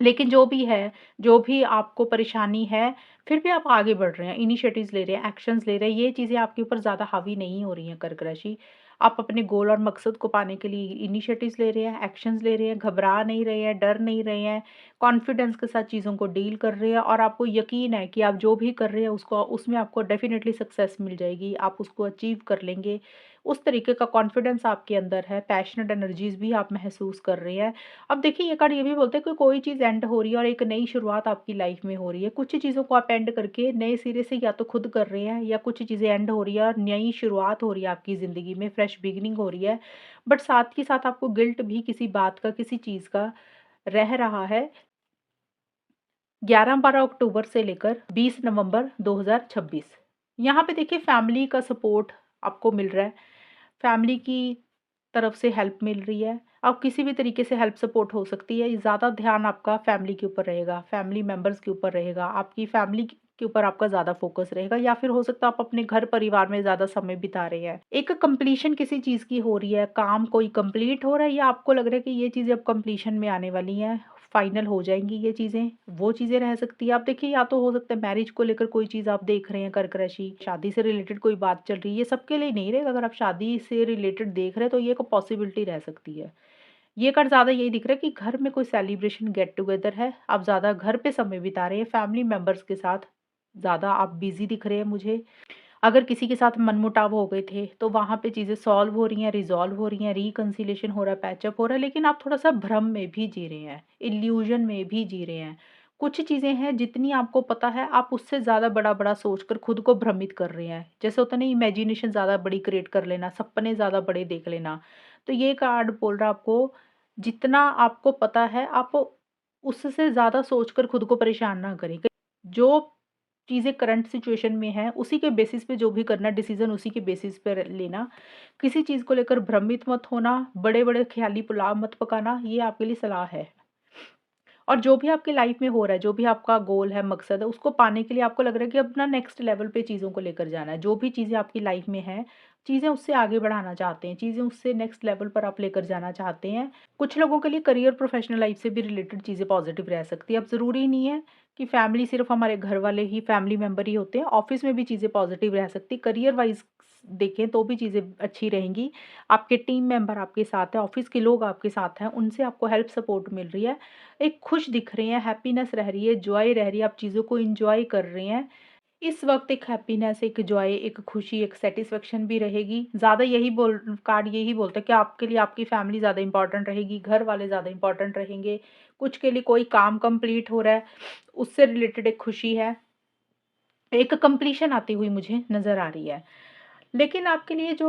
लेकिन जो भी है, जो भी आपको परेशानी है, फिर भी आप आगे बढ़ रहे हैं, इनिशिएटिव्स ले रहे हैं, एक्शंस ले रहे हैं, ये चीज़ें आपके ऊपर ज़्यादा हावी नहीं हो रही हैं कर्क राशि। आप अपने गोल और मकसद को पाने के लिए इनिशिएटिव्स ले रहे हैं, एक्शंस ले रहे हैं, घबरा नहीं रहे हैं, डर नहीं रहे हैं, कॉन्फिडेंस के साथ चीज़ों को डील कर रहे हैं और आपको यकीन है कि आप जो भी कर रहे हैं उसको उसमें आपको डेफ़िनिटली सक्सेस मिल जाएगी, आप उसको अचीव कर लेंगे। उस तरीके का कॉन्फिडेंस आपके अंदर है, पैशनेट एनर्जीज़ भी आप महसूस कर रहे हैं। अब देखिए ये कार्ड ये भी बोलते हैं कि कोई चीज़ एंड हो रही है और एक नई शुरुआत आपकी लाइफ में हो रही है। कुछ चीज़ों को आप एंड करके नए सिरे से या तो खुद कर रहे हैं या कुछ चीज़ें एंड हो रही है और नई शुरुआत हो रही है आपकी ज़िंदगी में, फ्रेश बिगिनिंग हो रही है। बट साथ ही साथ आपको गिल्ट भी किसी बात का, किसी चीज़ का रह रहा है। 11-12 अक्टूबर से लेकर 20 नवंबर 2026 यहाँ पे देखिए फैमिली का सपोर्ट आपको मिल रहा है। फैमिली की तरफ से हेल्प मिल रही है। अब किसी भी तरीके से हेल्प सपोर्ट हो सकती है। ज़्यादा ध्यान आपका फैमिली के ऊपर रहेगा, फैमिली मेंबर्स के ऊपर रहेगा, आपकी फैमिली के ऊपर आपका ज़्यादा फ़ोकस रहेगा या फिर हो सकता है आप अपने घर परिवार में ज़्यादा समय बिता रहे हैं। एक कंप्लीशन किसी चीज़ की हो रही है, काम कोई कंप्लीट हो रहा है या आपको लग रहा है कि ये चीज़ें अब कंप्लीशन में आने वाली हैं, फाइनल हो जाएँगी ये चीज़ें, वो चीज़ें रह सकती है। आप देखिए या तो हो सकता है मैरिज को लेकर कोई चीज़ आप देख रहे हैं कर्क राशि, शादी से रिलेटेड कोई बात चल रही है, ये सबके लिए नहीं रहेगा। अगर आप शादी से रिलेटेड देख रहे हैं तो ये एक पॉसिबिलिटी रह सकती है। ये कार्ड ज़्यादा यही दिख रहा है कि घर में कोई सेलिब्रेशन गेट टुगेदर है, आप ज़्यादा घर पे समय बिता रहे हैं फैमिली मेंबर्स के साथ, ज़्यादा आप बिज़ी दिख रहे हैं मुझे। अगर किसी के साथ मनमुटाव हो गए थे, तो वहाँ पे चीज़ें सॉल्व हो रही हैं, रिज़ॉल्व हो रही हैं, रिकन्सिलिएशन हो रहा है, पैचअप हो रहा है, लेकिन आप थोड़ा-सा भ्रम में भी जी रहे हैं, इल्यूज़न में भी जी रहे हैं। कुछ चीज़ें हैं जितनी आपको पता है, आप उससे ज़्यादा बड़ा-बड़ा सोचकर खुद को भ्रमित कर रहे हैं। जैसे होता है ना इमेजिनेशन ज़्यादा बड़ी क्रिएट कर लेना, सपने ज़्यादा बड़े देख लेना। तो ये कार्ड बोल रहा है आपको, जितना आपको पता है, आप उससे ज़्यादा सोचकर खुद को परेशान ना करें। जो चीज़ें करंट सिचुएशन में हैं, उसी के बेसिस पे जो भी करना डिसीज़न उसी के बेसिस पे लेना। किसी चीज़ को लेकर भ्रमित मत होना, बड़े-बड़े ख़्याली पुलाव मत पकाना, ये आपके लिए सलाह है। और जो भी आपकी लाइफ़ में हो रहा है, जो भी आपका गोल है, मकसद है, उसको पाने के लिए आपको लग रहा है कि अब ना नेक्स्ट लेवल पे चीज़ों को लेकर जाना है। जो भी चीज़ें आपकी लाइफ़ में हैं, चीज़ें उससे आगे बढ़ाना चाहते हैं, चीज़ें उससे नेक्स्ट लेवल पर आप लेकर जाना चाहते हैं। कुछ लोगों के लिए करियर, प्रोफ़ेशनल लाइफ़ से भी रिलेटेड चीज़ें पॉज़िटिव रह सकती है। अब ज़रूरी नहीं है कि फैमिली सिर्फ़ हमारे घर वाले ही फैमिली मेंबर ही होते हैं, ऑफ़िस में भी चीज़ें पॉज़िटिव रह सकती हैं। करियर वाइज़ देखें तो भी चीज़ें अच्छी रहेंगी। आपके टीम मेंबर आपके साथ हैं, ऑफ़िस के लोग आपके साथ हैं, उनसे आपको हेल्प सपोर्ट मिल रही है। एक खुश दिख रहे हैं, हैप्पीनेस रह रही है, जॉय रह रही है, आप चीज़ों को एन्जॉय कर रहे हैं। इस वक़्त एक हैप्पीनेस, एक जॉय, एक खुशी, एक सैटिस्फैक्शन भी रहेगी। ज़्यादा यही बोल कार्ड यही बोलता है कि आपके लिए आपकी फैमिली ज़्यादा इम्पोर्टेंट रहेगी, घर वाले ज़्यादा इम्पोर्टेंट रहेंगे। कुछ के लिए कोई काम कंप्लीट हो रहा है, उससे रिलेटेड एक खुशी है। एक कंप्लीशन आती हुई मुझे नज़र आ रही है। लेकिन आपके लिए जो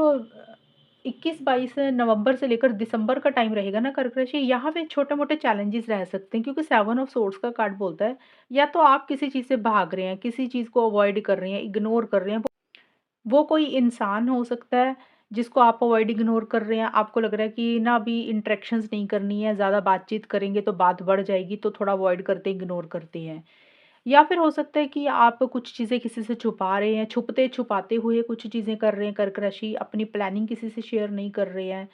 21-22 नवंबर से लेकर दिसंबर का टाइम रहेगा ना कर्क राशि, यहाँ पे छोटे-मोटे चैलेंजेस रह सकते हैं क्योंकि 7 ऑफ सोर्ड्स का कार्ड बोलता है, या तो आप किसी चीज़ से भाग रहे हैं, किसी चीज़ को अवॉइड कर रहे हैं, इग्नोर कर रहे हैं। वो कोई इंसान हो सकता है जिसको आप अवॉइड इग्नोर कर रहे हैं, आपको लग रहा है कि ना अभी इंटरेक्शंस नहीं करनी है, ज़्यादा बातचीत करेंगे तो बात बढ़ जाएगी, तो थोड़ा अवॉइड करते हैं, इग्नोर करते हैं। या फिर हो सकता है कि आप कुछ चीज़ें किसी से छुपा रहे हैं, छुपते-छुपाते हुए कुछ चीज़ें कर रहे हैं कर्क राशि, अपनी प्लानिंग किसी से शेयर नहीं कर रहे हैं,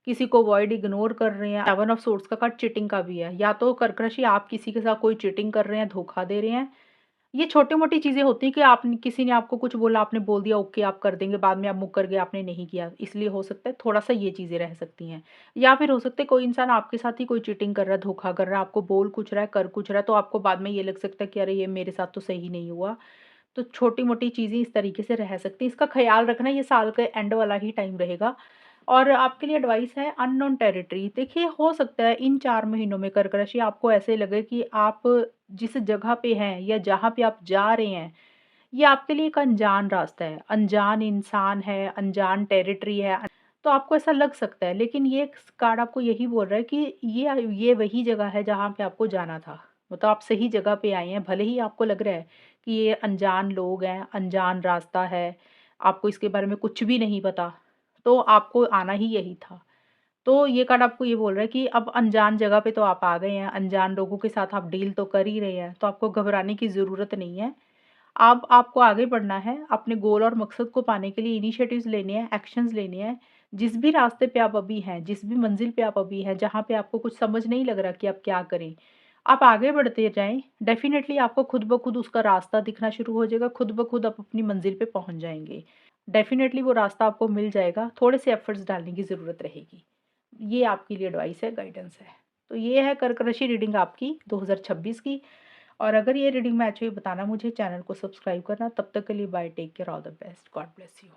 किसी को अवॉइड इग्नोर कर रहे हैं। 7 ऑफ सोर्ड्स का कार्ड चीटिंग का भी है, या तो कर्क राशि आप किसी के साथ कोई चीटिंग कर रहे हैं, धोखा दे रहे हैं। ये छोटी-मोटी चीज़ें होती हैं कि आपने किसी ने आपको कुछ बोला, आपने बोल दिया ओके आप कर देंगे, बाद में आप मुकर गए, आपने नहीं किया। इसलिए हो सकता है थोड़ा-सा ये चीज़ें रह सकती हैं। या फिर हो सकता है कोई इंसान आपके साथ ही कोई चीटिंग कर रहा है, धोखा कर रहा है, आपको बोल कुछ रहा है, कर कुछ रहा है, तो आपको बाद में ये लग सकता है कि अरे ये मेरे साथ तो सही नहीं हुआ। तो छोटी-मोटी चीज़ें इस तरीके से रह सकती हैं। इसका ख़्याल रखना, ये साल के एंड वाला ही टाइम रहेगा। और आपके लिए एडवाइस है अननोन टेरिटरी। देखिए हो सकता है इन 4 महीनों में कर्क राशि आपको ऐसे लगे कि आप जिस जगह पे हैं या जहाँ पे आप जा रहे हैं, ये आपके लिए एक अनजान रास्ता है, अनजान इंसान है, अनजान टेरिटरी है, तो आपको ऐसा लग सकता है। लेकिन ये कार्ड आपको यही बोल रहा है कि ये वही जगह है जहाँ पे आपको जाना था। मतलब आप सही जगह पे आए हैं, भले ही आपको लग रहा है कि ये अनजान लोग हैं, अनजान रास्ता है, आपको इसके बारे में कुछ भी नहीं पता, तो आपको आना ही यही था। तो ये कार्ड आपको ये बोल रहा है कि अब अनजान जगह पे तो आप आ गए हैं, अनजान लोगों के साथ आप डील तो कर ही रहे हैं, तो आपको घबराने की ज़रूरत नहीं है। अब आपको आगे बढ़ना है, अपने गोल और मकसद को पाने के लिए इनिशिएटिव्स लेने हैं, एक्शंस लेने हैं। जिस भी रास्ते पे आप अभी हैं, जिस भी मंज़िल पे आप अभी हैं, जहाँ पे आपको कुछ समझ नहीं लग रहा कि आप क्या करें, आप आगे बढ़ते जाएँ। डेफ़िनेटली आपको खुद ब खुद उसका रास्ता दिखना शुरू हो जाएगा, खुद ब खुद आप अपनी मंज़िल पे पहुँच जाएँगे। डेफ़िनेटली वो रास्ता आपको मिल जाएगा, थोड़े से एफ़र्ट्स डालने की ज़रूरत रहेगी। ये आपके लिए एडवाइस है, गाइडेंस है। तो ये है कर्क राशि रीडिंग आपकी 2026 की। और अगर ये रीडिंग मैच हुई बताना मुझे, चैनल को सब्सक्राइब करना। तब तक के लिए bye, take care, all the best, god bless you.